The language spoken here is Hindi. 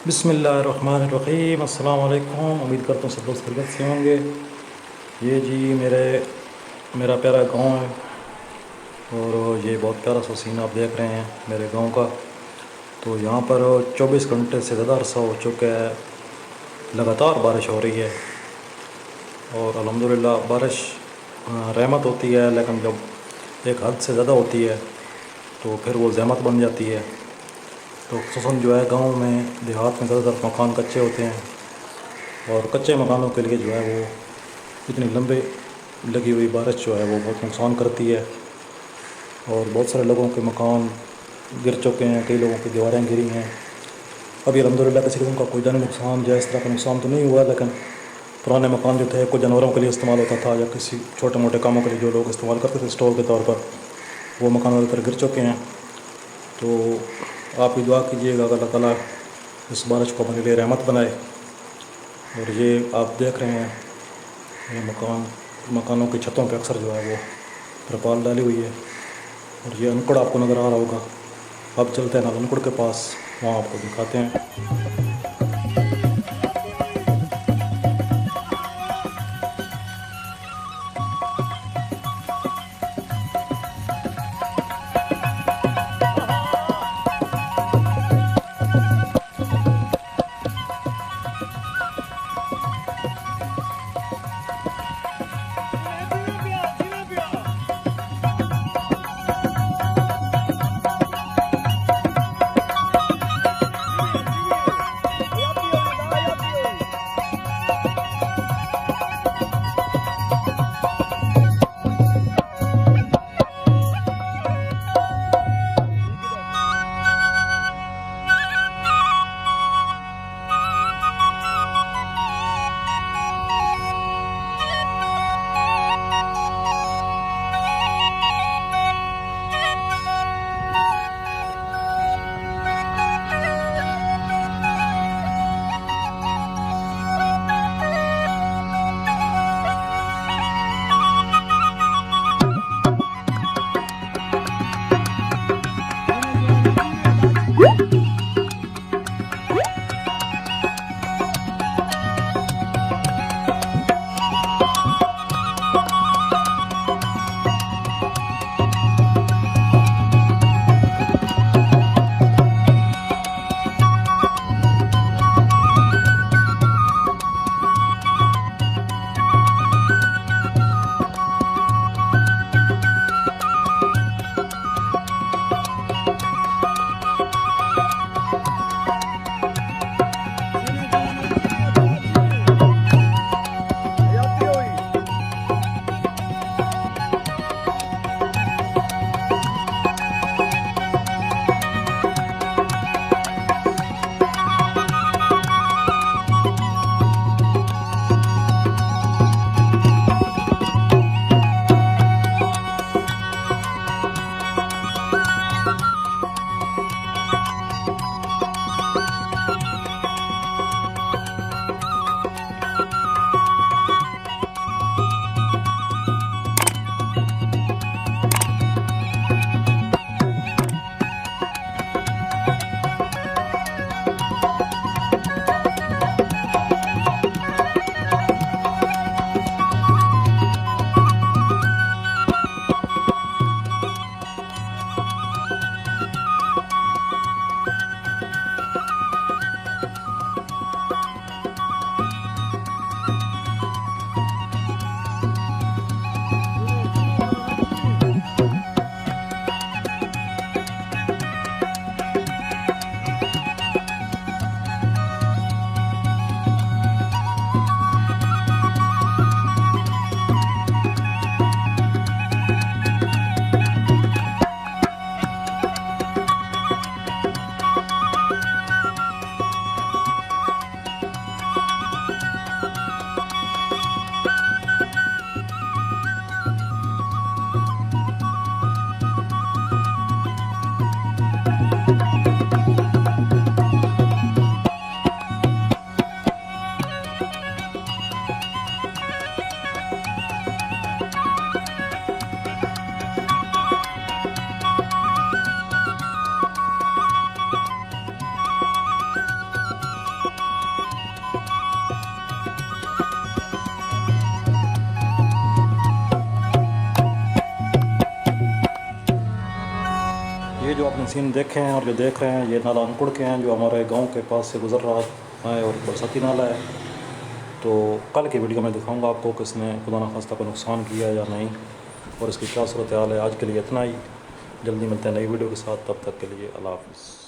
बिस्मिल्लाहिर्रहमानिर्रहीम। अस्सलाम वालेकुम। उम्मीद करता हूँ सब लोग खैरियत से होंगे। ये जी मेरा प्यारा गांव है और ये बहुत प्यारा सा सीन आप देख रहे हैं मेरे गांव का। तो यहाँ पर 24 घंटे से ज़्यादा अरसा हो चुका है, लगातार बारिश हो रही है। और अल्हम्दुलिल्लाह बारिश रहमत होती है, लेकिन जब एक हद से ज़्यादा होती है तो फिर वो ज़हमत बन जाती है। तो ख़ुसूसन जो है गांव में देहात में ज़्यादातर मकान कच्चे होते हैं और कच्चे मकानों के लिए जो है वो इतनी लंबे लगी हुई बारिश जो है वो बहुत नुकसान करती है। और बहुत सारे लोगों के मकान गिर चुके हैं, कई लोगों की दीवारें गिरी हैं। अभी अल्हम्दुलिल्लाह किसी किस्म का कोई जानी नुकसान या इस तरह का नुकसान तो नहीं हुआ, लेकिन पुराने मकान जो थे कुछ जानवरों के लिए इस्तेमाल होता था या किसी छोटे मोटे कामों के लिए जो लोग इस्तेमाल करते थे स्टोर के तौर पर, वो मकान ज़्यादातर गिर चुके हैं। तो आप भी दुआ कीजिएगा अल्लाह ताला इस बारिश को अपने लिए रहमत बनाए। और ये आप देख रहे हैं ये मकानों की छतों पे अक्सर जो है वो तरपाल डाली हुई है। और ये अंकुड़ आपको नज़र आ रहा होगा। अब चलते हैं ना अंकुड़ के पास, वहाँ आपको दिखाते हैं। जो आपने सीन देखे हैं और जो देख रहे हैं, ये नाला अंकुड़ के हैं जो हमारे गांव के पास से गुजर रहा है और बरसाती नाला है। तो कल की वीडियो में दिखाऊंगा आपको कि इसने खुदा न खास्ता को नुकसान किया या नहीं और इसकी क्या सूरत हाल है। आज के लिए इतना ही, जल्दी मिलते हैं नई वीडियो के साथ, तब तक के लिए अल्लाह हाफ़िज़।